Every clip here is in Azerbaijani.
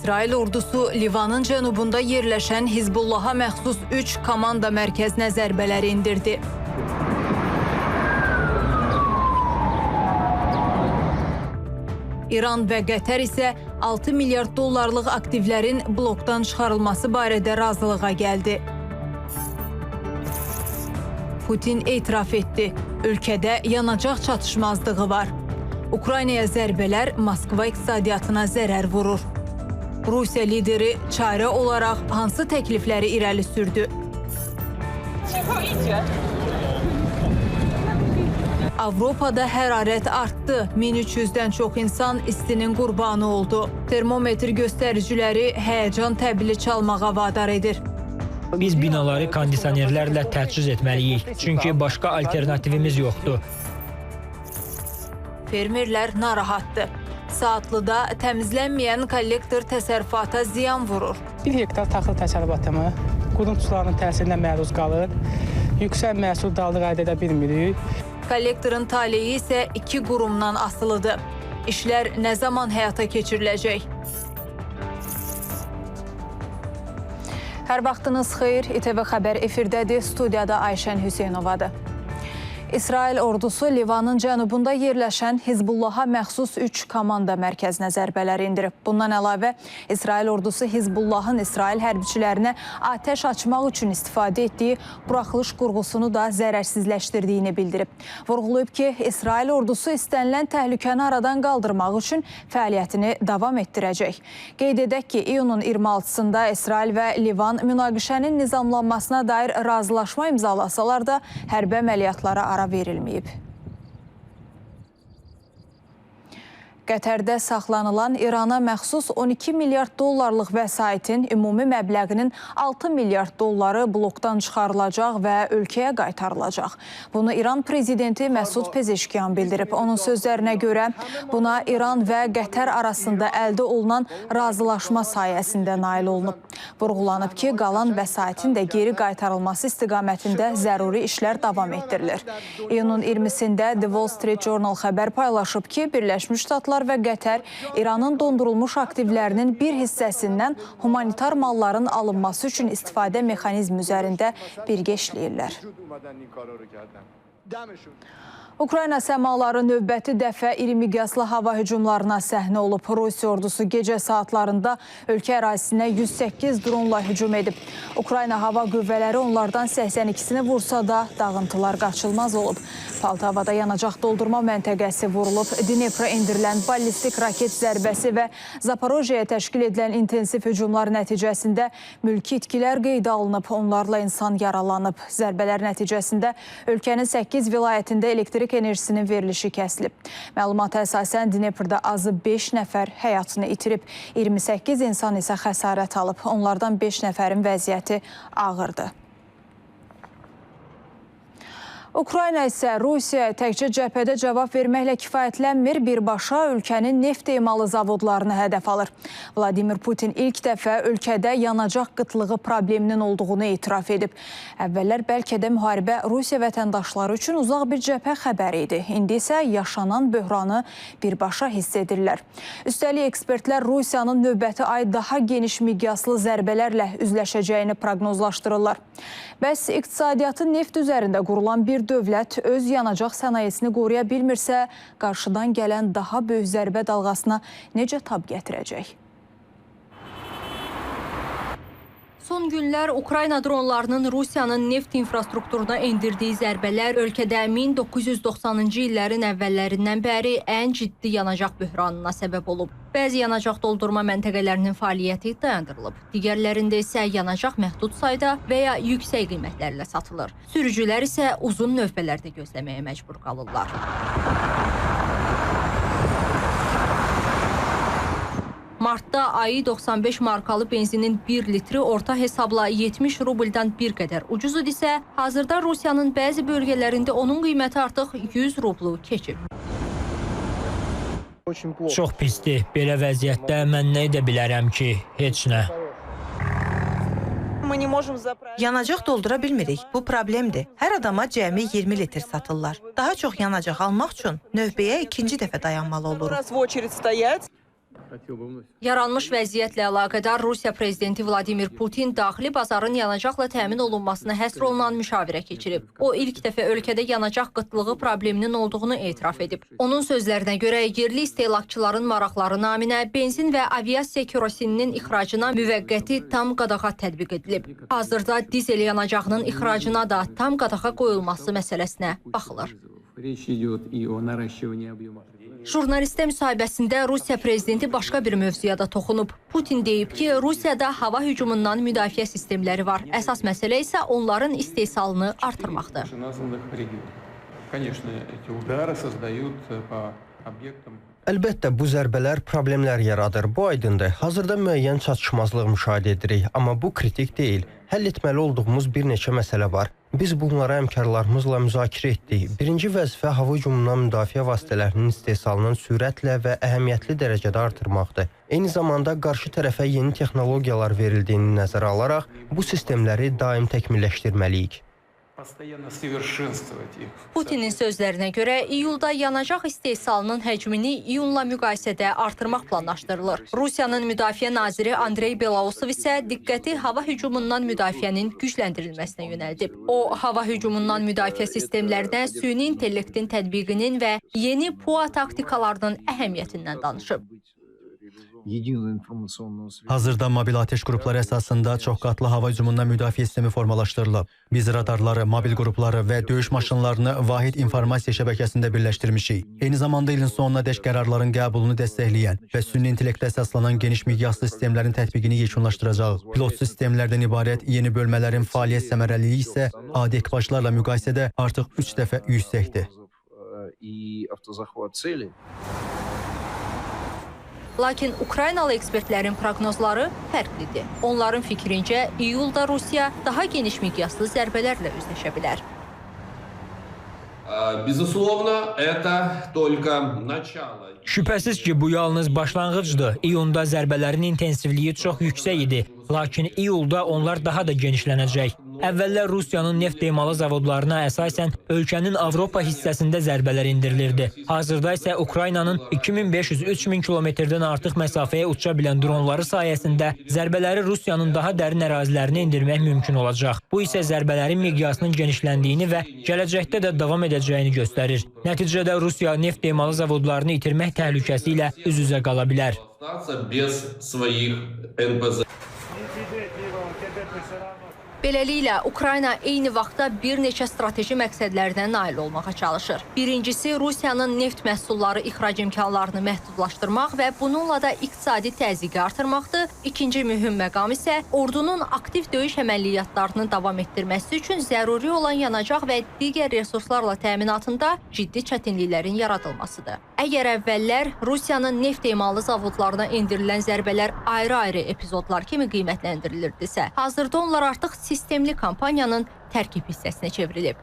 İsrail ordusu Livanın cənubunda yerləşən Hizbullaha məxsus 3 komanda mərkəzinə zərbələri indirdi. İran və Qətər isə 6 milyard dollarlıq aktivlərin blokdan çıxarılması barədə razılığa gəldi. Putin etiraf etdi, ölkədə yanacaq çatışmazlığı var. Ukraynaya zərbələr Moskva iqtisadiyyatına zərər vurur. Rusiya lideri çarə olaraq hansı təklifləri irəli sürdü? Avropada hərarət artdı. 1300-dən çox insan istinin qurbanı oldu. Termometr göstəriciləri həyəcan təbili çalmağa vadar edir. Biz binaları kondisionerlərlə təchiz etməliyik, çünki başqa alternativimiz yoxdur. Fermerlər narahatdır. Saatlıda təmizlənməyən kollektor təsərrüfata ziyan vurur. 1 hektar taxıl təsərrüfatımı quruntuların təsirinə məruz qalır. Yüksək məhsul dağılıq əldə edə bilmirik. Kollektorun taleyi isə 2 qurumdan asılıdır. İşlər nə zaman həyata keçiriləcək? Hər vaxtınız xeyir, İTV Xəbər efirdədir, studiyada Ayşən Hüseynovadır. İsrail ordusu Livanın cənubunda yerləşən Hizbullaha məxsus 3 komanda mərkəzinə zərbələri indirib. Bundan əlavə, İsrail ordusu Hizbullahın İsrail hərbiçilərinə atəş açmaq üçün istifadə etdiyi buraxılış qurğusunu da zərərsizləşdirdiyini bildirib. Vurğulayıb ki, İsrail ordusu istənilən təhlükəni aradan qaldırmaq üçün fəaliyyətini davam etdirəcək. Qeyd edək ki, iyunun 26-sında İsrail və Livan münaqişənin nizamlanmasına dair razılaşma imzalasalar da hərbi əməliyyatlara ara verilməyib. Qətərdə saxlanılan İrana məxsus 12 milyard dollarlıq vəsaitin ümumi məbləğinin 6 milyard dolları blokdan çıxarılacaq və ölkəyə qaytarılacaq. Bunu İran prezidenti Məsud Pezeşkiyan bildirib. Onun sözlərinə görə buna İran və Qətər arasında əldə olunan razılaşma sayəsində nail olunub. Vurğulanıb ki, qalan vəsaitin də geri qaytarılması istiqamətində zəruri işlər davam etdirilir. İyunun 20-sində The Wall Street Journal xəbər paylaşıb ki, Birləşmiş Ştatlar və Qətər İranın dondurulmuş aktivlərinin bir hissəsindən humanitar malların alınması üçün istifadə mexanizmi üzərində birgə işləyirlər. Ukrayna səmaları növbəti dəfə iri miqyaslı hava hücumlarına səhnə olub. Rusiya ordusu gecə saatlarında ölkə ərazisinə 108 dronla hücum edib. Ukrayna hava qüvvələri onlardan 82-sini vursa da dağıntılar qaçılmaz olub. Poltavada yanacaq doldurma məntəqəsi vurulub. Dneprə endirilən ballistik raket zərbəsi və Zaporojyaya təşkil edilən intensiv hücumlar nəticəsində mülki itkilər qeydə alınıb. Onlarla insan yaralanıb. Zərbələr nəticəsində ölkənin 8 vilayətində elektrik enerjisinin verilişi kəsilib. Məlumata əsasən Dneprdə azı 5 nəfər həyatını itirib, 28 insan isə xəsarət alıb. Onlardan 5 nəfərin vəziyyəti ağırdır. Ukrayna isə Rusiyaya təkcə cəbhədə cavab verməklə kifayətlənmir, birbaşa ölkənin neft emalı zavodlarını hədəf alır. Vladimir Putin ilk dəfə ölkədə yanacaq qıtlığı probleminin olduğunu etiraf edib. Əvvəllər bəlkə də müharibə Rusiya vətəndaşları üçün uzaq bir cəbhə xəbəri idi. İndi isə yaşanan böhranı birbaşa hiss edirlər. Üstəlik ekspertlər Rusiyanın növbəti ay daha geniş miqyaslı zərbələrlə üzləşəcəyini proqnozlaşdırırlar. Bəs iqtisadiyyatı neft üzərində qurulan bir dövlət öz yanacaq sənayesini qoruya bilmirsə, qarşıdan gələn daha böyük zərbə dalğasına necə tab gətirəcək? Son günlər Ukrayna dronlarının Rusiyanın neft infrastrukturuna endirdiyi zərbələr ölkədə 1990-cı illərin əvvəllərindən bəri ən ciddi yanacaq böhranına səbəb olub. Bəzi yanacaq doldurma məntəqələrinin fəaliyyəti dayandırılıb. Digərlərində isə yanacaq məhdud sayda və ya yüksək qiymətlərlə satılır. Sürücülər isə uzun növbələrdə gözləməyə məcbur qalırlar. Martda ayı 95 markalı benzinin 1 litri orta hesabla 70 rubldan bir qədər ucuz idisə, hazırda Rusiyanın bəzi bölgələrində onun qiyməti artıq 100 rublu keçib. Çox pisdir. Belə vəziyyətdə mən nə edə bilərəm ki? Heç nə. Yanacaq doldura bilmirik. Bu problemdir. Hər adama cəmi 20 litr satırlar. Daha çox yanacaq almaq üçün növbəyə ikinci dəfə dayanmalı oluruq. Yaranmış vəziyyətlə əlaqədar Rusiya prezidenti Vladimir Putin daxili bazarın yanacaqla təmin olunmasına həsr olunan müşavirə keçirib. O ilk dəfə ölkədə yanacaq qıtlığı probleminin olduğunu etiraf edib. Onun sözlərinə görə yerli istehlakçıların maraqları naminə benzin və aviasiya kerosininin ixracına müvəqqəti tam qadağa tətbiq edilib. Hazırda dizel yanacağının ixracına da tam qadağa qoyulması məsələsinə baxılır. Jurnalistə müsahibəsində Rusiya prezidenti başqa bir mövzuya da toxunub. Putin deyib ki, Rusiyada hava hücumundan müdafiə sistemləri var. Əsas məsələ isə onların istehsalını artırmaqdır. Əlbəttə, bu zərbələr problemlər yaradır. Bu aydındır. Hazırda müəyyən çatışmazlıq müşahidə edirik, amma bu kritik deyil. Həll etməli olduğumuz bir neçə məsələ var. Biz bunları həmkarlarımızla müzakirə etdik. Birinci vəzifə hava hücumundan müdafiə vasitələrinin istehsalının sürətlə və əhəmiyyətli dərəcədə artırmaqdır. Eyni zamanda qarşı tərəfə yeni texnologiyalar verildiyini nəzərə alaraq bu sistemləri daim təkmilləşdirməliyik. Putinin sözlərinə görə iyulda yanacaq istehsalının həcmini iyunla müqayisədə artırmaq planlaşdırılır. Rusiyanın müdafiə naziri Andrey Belousov isə diqqəti hava hücumundan müdafiənin gücləndirilməsinə yönəldib. O, hava hücumundan müdafiə sistemlərinə süni intellektin tətbiqinin və yeni PUA taktikalarının əhəmiyyətindən danışıb. Hazırda mobil atəş qrupları əsasında çoxqatlı hava hücumundan müdafiə sistemi formalaşdırılıb. Biz radarları, mobil qrupları və döyüş maşınlarını vahid informasiya şəbəkəsində birləşdirmişik. Eyni zamanda ilin sonuna dək qərarların qəbulunu dəstəkləyən və süni intellektə əsaslanan geniş miqyaslı sistemlərin tətbiqini yekunlaşdıracaq. Pilotsuz sistemlərdən ibarət yeni bölmələrin fəaliyyət səmərəliliyi isə adi ekipajlarla müqayisədə artıq 3 dəfə yüksəkdir. Lakin Ukraynalı ekspertlərin proqnozları fərqlidir. Onların fikrincə, iyulda Rusiya daha geniş miqyaslı zərbələrlə üzləşə bilər. Безусловно, это только начало. Şübhəsiz ki, bu yalnız başlanğıcdır. İyunda zərbələrin intensivliyi çox yüksək idi. Lakin iyulda onlar daha da genişlənəcək. Əvvəllər Rusiyanın neft emalı zavodlarına əsasən ölkənin Avropa hissəsində zərbələr indirilirdi. Hazırda isə Ukraynanın 2500-3000 kilometrdən artıq məsafəyə uça bilən dronları sayəsində zərbələri Rusiyanın daha dərin ərazilərinə indirmək mümkün olacaq. Bu isə zərbələrin miqyasının genişləndiyini və gələcəkdə də davam edəcəyini göstərir. Nəticədə Rusiya neft emalı zavodlarını itirmək təhlükəsi ilə üz-üzə qala bilər. Beləliklə, Ukrayna eyni vaxtda bir neçə strateji məqsədlərdən nail olmağa çalışır. Birincisi, Rusiyanın neft məhsulları ixrac imkanlarını məhdudlaşdırmaq və bununla da iqtisadi təzyiqi artırmaqdır. İkinci mühüm məqam isə ordunun aktiv döyüş əməliyyatlarını davam etdirməsi üçün zəruri olan yanacaq və digər resurslarla təminatında ciddi çətinliklərin yaradılmasıdır. Əgər əvvəllər Rusiyanın neft emalı zavodlarına endirilən zərbələr ayrı-ayrı epizodlar kimi qiymətləndirilirdisə, hazırda onlar artıq sistemli kampaniyanın tərkib hissəsinə çevrilib.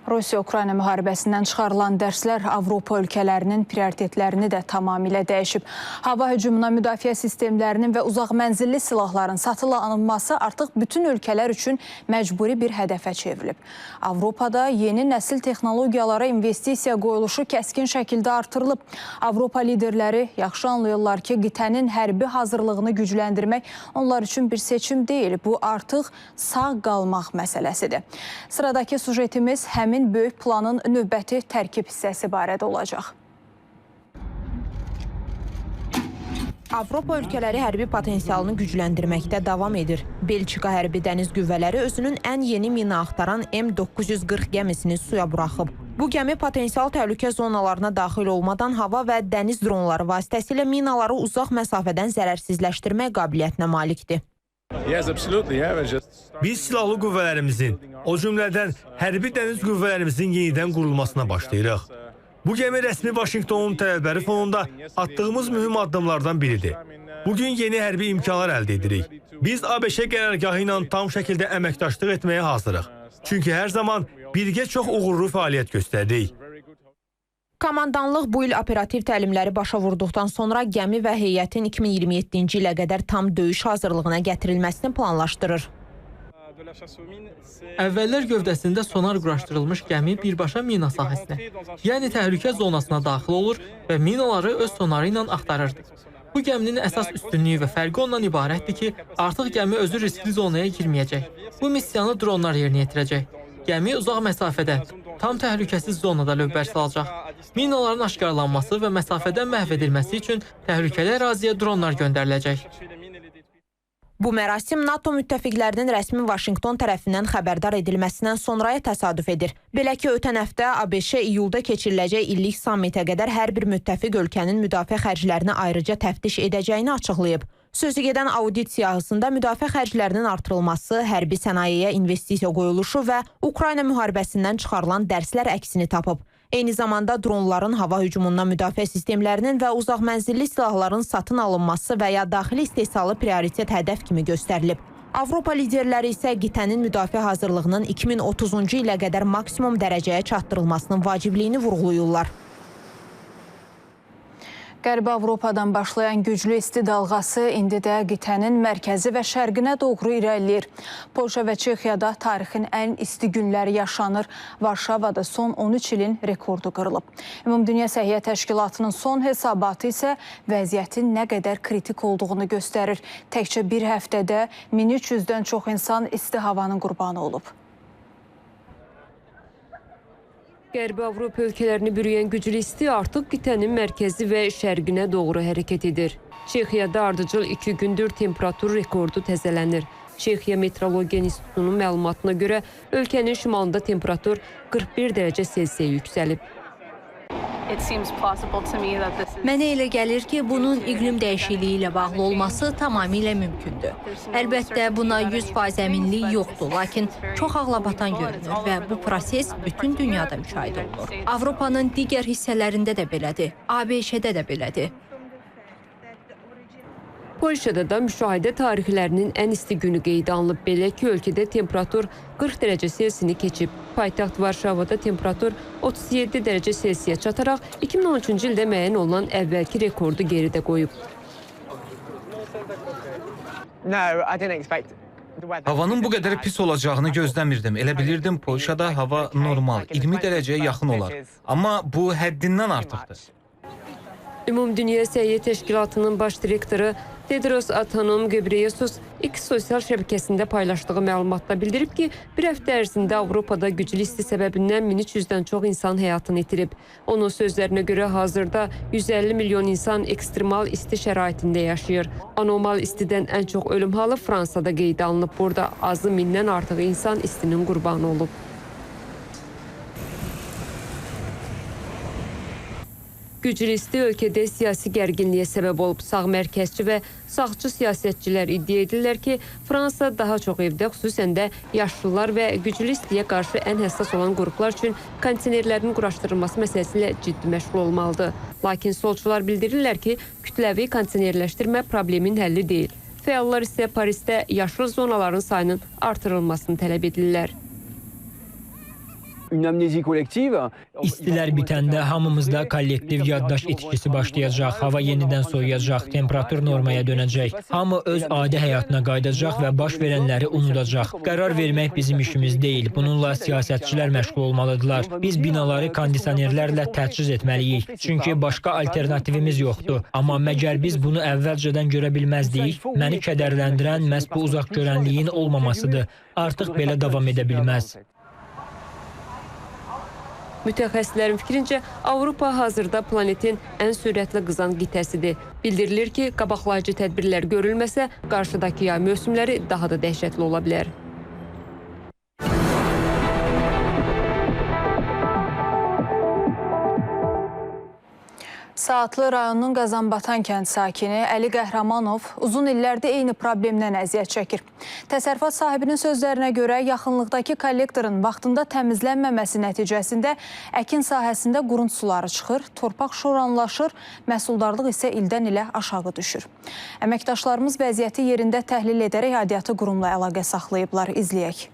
Rusiya-Ukrayna müharibəsindən çıxarılan dərslər Avropa ölkələrinin prioritetlərini də tamamilə dəyişib. Hava hücumuna müdafiə sistemlərinin və uzaq mənzilli silahların satıla alınması artıq bütün ölkələr üçün məcburi bir hədəfə çevrilib. Avropada yeni nəsil texnologiyalara investisiya qoyuluşu kəskin şəkildə artırılıb. Avropa liderləri yaxşı anlayırlar ki, qitənin hərbi hazırlığını gücləndirmək onlar üçün bir seçim deyil. Bu artıq sağ qalmaq məsələsidir. Sıradakı sujetimiz həmin böyük planın növbəti tərkib hissəsi barədə olacaq. Avropa ölkələri hərbi potensialını gücləndirməkdə davam edir. Belçika hərbi dəniz qüvvələri özünün ən yeni mina axtaran M940 gəmisini suya buraxıb. Bu gəmi potensial təhlükə zonalarına daxil olmadan hava və dəniz dronları vasitəsilə minaları uzaq məsafədən zərərsizləşdirmək qabiliyyətinə malikdir. Biz silahlı qüvvələrimizin, o cümlədən hərbi dəniz qüvvələrimizin yenidən qurulmasına başlayırıq. Bu gəmi rəsmi Vaşinqtonun tələbləri fonunda atdığımız mühüm addımlardan biridir. Bugün yeni hərbi imkanlar əldə edirik. Biz ABŞ qərargahı ilə tam şəkildə əməkdaşlıq etməyə hazırıq. Çünki hər zaman birgə çox uğurlu fəaliyyət göstərdik. Komandanlıq bu il operativ təlimləri başa vurduqdan sonra gəmi və heyətin 2027-ci ilə qədər tam döyüş hazırlığına gətirilməsini planlaşdırır. Əvvəllər gövdəsində sonar quraşdırılmış gəmi birbaşa mina sahəsinə, yəni təhlükə zonasına daxil olur və minaları öz sonarı ilə axtarırdı. Bu gəminin əsas üstünlüyü və fərqi ondan ibarətdir ki, artıq gəmi özü riskli zonaya girməyəcək. Bu missiyanı dronlar yerinə yetirəcək. Gəmi uzaq məsafədə, tam təhlükəsiz zonada lövbər salacaq. Minaların aşkarlanması və məsafədən məhv edilməsi üçün təhlükəli əraziyə dronlar göndəriləcək. Bu mərasim NATO müttəfiqlərinin rəsmi Vaşinqton tərəfindən xəbərdar edilməsindən sonraya təsadüf edir. Belə ki, ötən həftə ABŞ iyulda keçiriləcək illik sammitə qədər hər bir müttəfiq ölkənin müdafiə xərclərini ayrıca təftiş edəcəyini açıqlayıb. Sözü gedən audit siyahısında müdafiə xərclərinin artırılması, hərbi sənayeyə investisiya qoyuluşu və Ukrayna müharibəsindən çıxarılan dərslər əksini tapıb. Eyni zamanda dronların hava hücumundan müdafiə sistemlərinin və uzaq mənzilli silahların satın alınması və ya daxili istehsalı prioritet hədəf kimi göstərilib. Avropa liderləri isə qitənin müdafiə hazırlığının 2030-cu ilə qədər maksimum dərəcəyə çatdırılmasının vacibliyini vurğulayırlar. Qərbi Avropadan başlayan güclü isti dalğası indi də qitənin mərkəzi və şərqinə doğru irəliləyir. Polşa və Çexiyada tarixin ən isti günləri yaşanır. Varşavada son 13 ilin rekordu qırılıb. Ümumdünya Səhiyyə Təşkilatının son hesabatı isə vəziyyətin nə qədər kritik olduğunu göstərir. Təkcə bir həftədə 1300-dən çox insan isti havanın qurbanı olub. Qərbi Avropa ölkələrini bürüyən güclü isti artıq qitənin mərkəzi və şərqinə doğru hərəkət edir. Çexiyada ardıcıl 2 gündür temperatur rekordu təzələnir. Çexiya Meteorologiya İnstitutunun məlumatına görə ölkənin şimalında temperatur 41 dərəcə Selsiyə yüksəlib. Mənə elə gəlir ki, bunun iqlim dəyişikliyi ilə bağlı olması tamamilə mümkündür. Əlbəttə, buna 100% əminlik yoxdur, lakin çox ağlabatan görünür və bu proses bütün dünyada müşahidə olunur. Avropanın digər hissələrində də belədir, ABŞ-də də belədir. Polşada da müşahidə tarixlərinin ən isti günü qeydə alınıb. Belə ki, ölkədə temperatur 40 dərəcə Selsini keçib. Paytaxt Varşavada temperatur 37 dərəcə Selsiyə çataraq 2013-cü ildə müəyyən olunan əvvəlki rekordu geridə qoyub. Havanın bu qədər pis olacağını gözləmirdim. Elə bilirdim Polşada hava normal, 20 dərəcəyə yaxın olar. Amma bu həddindən artıqdır. Ümumdünya Səhiyyə Təşkilatının baş direktoru Tedros Adhanom Ghebreyesus X sosial şəbəkəsində paylaşdığı məlumatda bildirib ki, bir həftə ərzində Avropada güclü isti səbəbindən 1300-dən çox insan həyatını itirib. Onun sözlərinə görə hazırda 150 milyon insan ekstremal isti şəraitində yaşayır. Anormal istidən ən çox ölüm halı Fransada qeydə alınıb. Burada azı 1000-dən artıq insan istinin qurbanı olub. Güclü isti ölkədə siyasi gərginliyə səbəb olub. Sağ mərkəzçi və sağçı siyasətçilər iddia edirlər ki, Fransa daha çox evdə, xüsusən də yaşlılar və güclü istiyə qarşı ən həssas olan qruplar üçün kondisionerlərin quraşdırılması məsələsi ilə ciddi məşğul olmalıdır. Lakin solçular bildirirlər ki, kütləvi kondisionerləşdirmə problemin həlli deyil. Fəallar isə Parisdə yaşlı zonaların sayının artırılmasını tələb edirlər. İstilər bitəndə hamımızda kollektiv yaddaş itkisi başlayacaq, hava yenidən soyuyacaq, temperatur normaya dönəcək. Hamı öz adi həyatına qayıdacaq və baş verənləri unudacaq. Qərar vermək bizim işimiz deyil. Bununla siyasətçilər məşğul olmalıdırlar. Biz binaları kondisionerlərlə təchiz etməliyik. Çünki başqa alternativimiz yoxdur. Amma məgər biz bunu əvvəlcədən görə bilməzdik? Məni kədərləndirən məhz bu uzaq görənliyin olmamasıdır. Artıq belə davam edə bilməz. Mütəxəssislərin fikrincə, Avropa hazırda planetin ən sürətli qızan qitəsidir. Bildirilir ki, qabaqlayıcı tədbirlər görülməsə, qarşıdakı yay mövsümləri daha da dəhşətli ola bilər. Saatlı rayonunun Qazanbatan kənd sakini Əli Qəhrəmanov uzun illərdir eyni problemdən əziyyət çəkir. Təsərrüfat sahibinin sözlərinə görə yaxınlıqdakı kollektorun vaxtında təmizlənməməsi nəticəsində əkin sahəsində qurunt suları çıxır, torpaq şoranlaşır, məhsuldarlıq isə ildən ilə aşağı düşür. Əməkdaşlarımız vəziyyəti yerində təhlil edərək aidiyyatı qurumla əlaqə saxlayıblar. İzləyək.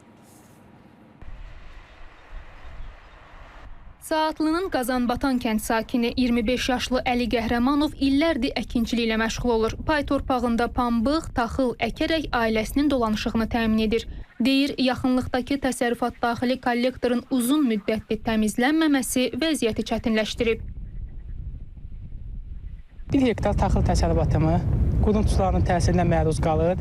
Saatlının Qazanbatan kənd sakini 25 yaşlı Əli Qəhrəmanov illərdir əkinçiliklə məşğul olur. Pay torpağında pambıq, taxıl əkərək ailəsinin dolanışığını təmin edir. Deyir, yaxınlıqdakı təsərrüfat daxili kollektorun uzun müddətli təmizlənməməsi vəziyyəti çətinləşdirib. 1 hektar taxıl təsərrüfatımı qudun sularının təsirinə məruz qalır.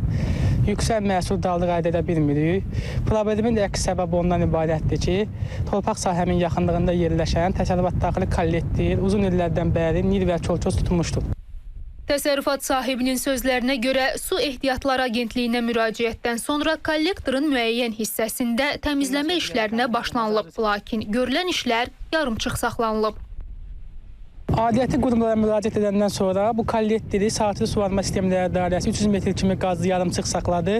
Yüksək məhsul daldıq əldə edə bilmirik. Problemin əks səbəbi ondan ibarətdir ki, torpaq sahəmin yaxınlığında yerləşən təsərrüfat daxili kollektor uzun illərdən bəri nil və kolçoz tutulmuşdur. Təsərrüfat sahibinin sözlərinə görə Su Ehtiyatları Agentliyinə müraciətdən sonra kollektorun müəyyən hissəsində təmizləmə işlərinə başlanılıb, lakin görülən işlər yarımçıq saxlanılıb. Aidiyyəti qurumlara müraciət edəndən sonra bu kollektori Saatlı Suvarma Sistemləri Dairəsi 300 metr kimi qazlı yarımçıq saxladı.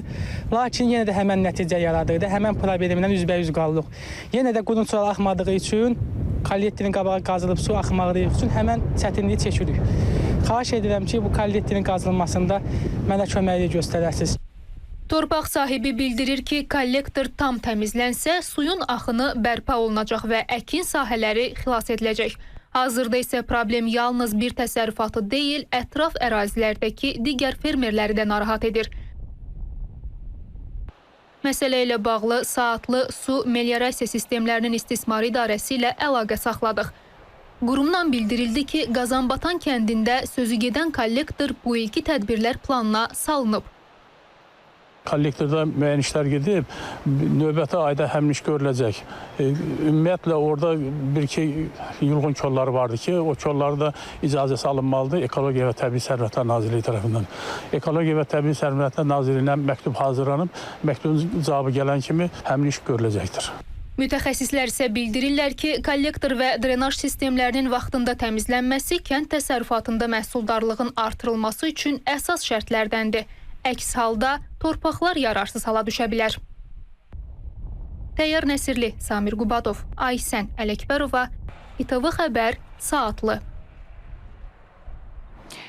Lakin yenə də həmən nəticə yaradırdı. Həmən problemdən üzbəyüz qaldıq. Yenə də qudun sular axmadığı üçün, kollektorin qabağı qazılıb su axmadığı üçün həmən çətinliyi çəkirik. Xahiş edirəm ki, bu kollektorin qazılmasında mənə köməklik göstərəsiniz. Torpaq sahibi bildirir ki, kollektor tam təmizlənsə, suyun axını bərpa olunacaq və əkin sahələri xilas ediləcək. Hazırda isə problem yalnız bir təsərrüfatı deyil, ətraf ərazilərdəki digər fermerləri də narahat edir. Məsələ ilə bağlı Saatlı Su Meliorasiya Sistemlərinin İstismarı İdarəsi ilə əlaqə saxladıq. Qurumdan bildirildi ki, Qazanbatan kəndində sözü gedən kollektor bu ilki tədbirlər planına salınıb. Kollektorda müəyyən işlər gedib, növbəti ayda həmin iş görüləcək. Ümumiyyətlə, orada bir-iki yulğun kolları vardı ki, o kolları da icazəsi alınmalıdır Ekologiya və Təbii Sərvətlər Nazirliyi tərəfindən. Ekologiya və Təbii Sərvətlər Nazirliyinə məktub hazırlanıb, məktubun cavabı gələn kimi həmin iş görüləcəkdir. Mütəxəssislər isə bildirirlər ki, kollektor və drenaj sistemlərinin vaxtında təmizlənməsi kənd təsərrüfatında məhsuldarlığın artırılması üçün əsas şərtlərdəndir. Əks halda torpaqlar yararsız hala düşə bilər. Təyyar Nəsirli, Samir Qubadov, Aysən Ələkbərova, İTV Xəbər, Saatlı.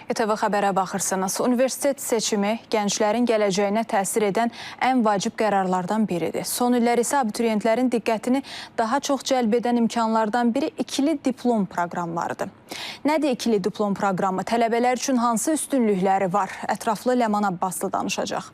İTV Xəbərə baxırsınız. Universitet seçimi gənclərin gələcəyinə təsir edən ən vacib qərarlardan biridir. Son illər isə abituriyentlərin diqqətini daha çox cəlb edən imkanlardan biri ikili diplom proqramlarıdır. Nədir ikili diplom proqramı? Tələbələr üçün hansı üstünlükləri var? Ətraflı Ləman Abbaslı danışacaq.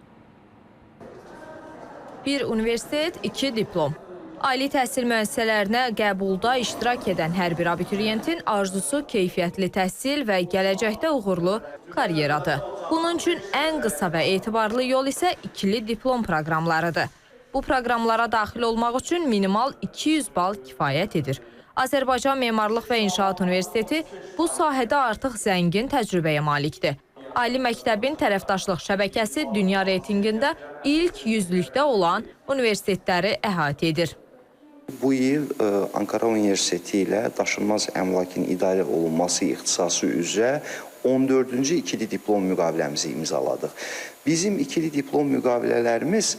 Bir universitet, iki diplom. Ali təhsil müəssisələrinə qəbulda iştirak edən hər bir abituriyentin arzusu keyfiyyətli təhsil və gələcəkdə uğurlu karyeradır. Bunun üçün ən qısa və etibarlı yol isə ikili diplom proqramlarıdır. Bu proqramlara daxil olmaq üçün minimal 200 bal kifayət edir. Azərbaycan Memarlıq və İnşaat Universiteti bu sahədə artıq zəngin təcrübəyə malikdir. Ali məktəbin tərəfdaşlıq şəbəkəsi dünya reytinqində ilk 100-lükdə olan universitetləri əhatə edir. Bu il Ankara Universiteti ilə daşınmaz əmlakın idarə olunması ixtisası üzrə 14-cü ikili diplom müqaviləmizi imzaladıq. Bizim ikili diplom müqavilələrimiz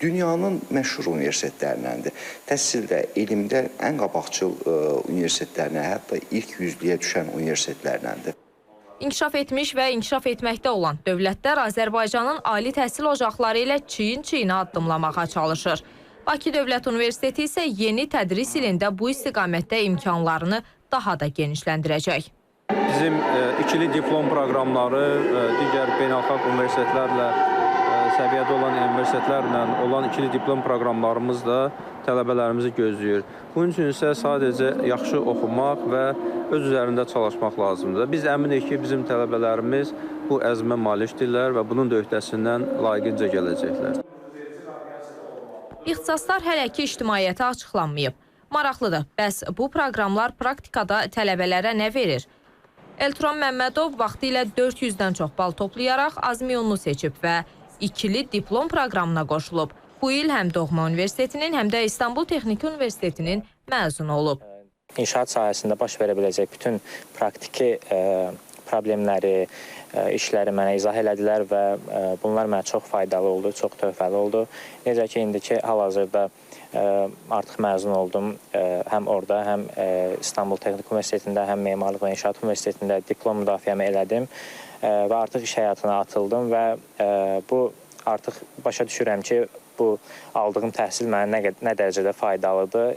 dünyanın məşhur universitetlərindəndir. Təhsildə, elmdə ən qabaqcıl universitetlərinə, hətta ilk 100-lüyə düşən universitetlərindəndir. İnkişaf etmiş və inkişaf etməkdə olan dövlətlər Azərbaycanın ali təhsil ocaqları ilə çiyin-çiyinə addımlamağa çalışır. Bakı Dövlət Universiteti isə yeni tədris ilində bu istiqamətdə imkanlarını daha da genişləndirəcək. Bizim ikili diplom proqramları digər beynəlxalq universitetlərlə səviyyədə olan universitetlərlə olan ikili diplom proqramlarımız da tələbələrimizi gözləyir. Bunun üçün isə sadəcə yaxşı oxumaq və öz üzərində çalışmaq lazımdır. Biz əminik ki, bizim tələbələrimiz bu əzmə malikdirlər və bunun da öhdəsindən layiqincə gələcəklər. İxtisaslar hələ ki ictimaiyyətə açıqlanmayıb. Maraqlıdır, bəs bu proqramlar praktikada tələbələrə nə verir? Elturan Məmmədov vaxtilə 400-dən çox bal toplayaraq Azmiyonunu seçib və ikili diplom proqramına qoşulub. Bu il həm Doğma Universitetinin, həm də İstanbul Texniki Universitetinin məzunu olub. İnşaat sahəsində baş verə biləcək bütün praktiki problemləri, işləri mənə izah elədilər və bunlar mənə çox faydalı oldu, çox töhfəli oldu. Necə ki, indiki hal-hazırda artıq məzun oldum. Həm orada, həm İstanbul Texniki Universitetində, həm Memarlıq və İnşaat Universitetində diplom müdafiəmi elədim və artıq iş həyatına atıldım və bu artıq başa düşürəm ki, bu aldığım təhsil mənə nə dərəcədə faydalıdır.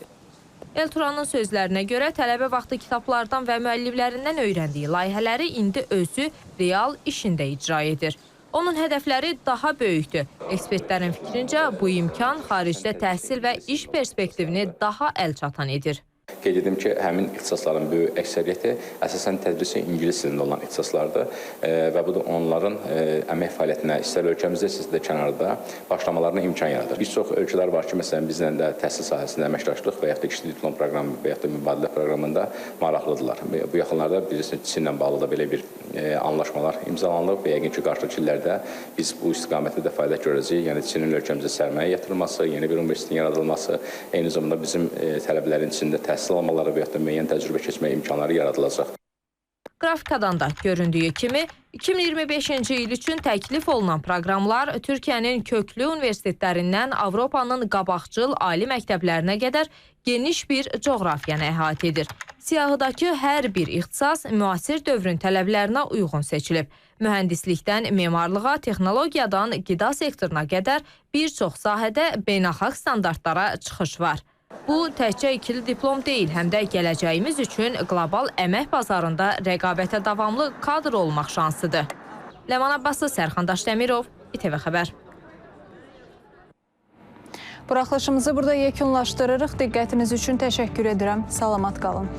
Elturanın sözlərinə görə tələbə vaxtı kitablardan və müəlliflərindən öyrəndiyi layihələri indi özü real işində icra edir. Onun hədəfləri daha böyükdür. Ekspertlərin fikrincə bu imkan xaricdə təhsil və iş perspektivini daha əlçatan edir. Qeyd edim ki, həmin ixtisasların böyük əksəriyyəti əsasən tədrisi ingilis dilində olan ixtisaslardır və bu da onların əmək fəaliyyətinə istər ölkəmizdə, istər də kənarda başlamalarına imkan yaradır. Bir çox ölkələr var ki, məsələn bizlə də təhsil sahəsində əməkdaşlıq və yaxud da kiçik diplom proqramı və yaxud da mübadilə proqramında maraqlıdırlar. Bu yaxınlarda bilirsiniz Çinlə bağlı da belə bir anlaşmalar imzalanıb və yəqin ki, qarşıdakı illərdə biz bu istiqamətdə də fayda görəcəyik. Yəni Çinin ölkəmizə sərmayə yatırılması, yeni bir universitetin yaradılması, eyni zamanda bizim tələbələrin içində təhsil almaları və yaxud da müəyyən təcrübə keçmə imkanları yaradılacaq. Qrafikadan da göründüyü kimi 2025-ci il üçün təklif olunan proqramlar Türkiyənin köklü universitetlərindən Avropanın qabaqcıl ali məktəblərinə qədər geniş bir coğrafiyanı əhatə edir. Siyahıdakı hər bir ixtisas müasir dövrün tələblərinə uyğun seçilib. Mühəndislikdən memarlığa, texnologiyadan qida sektoruna qədər bir çox sahədə beynəlxalq standartlara çıxış var. Bu təkcə ikili diplom deyil, həm də gələcəyimiz üçün qlobal əmək bazarında rəqabətə davamlı kadr olmaq şansıdır. Ləman Abbaslı, Sərxan Daşdəmirov, İTV Xəbər. Buraxılışımızı burada yekunlaşdırırıq. Diqqətiniz üçün təşəkkür edirəm. Salamat qalın.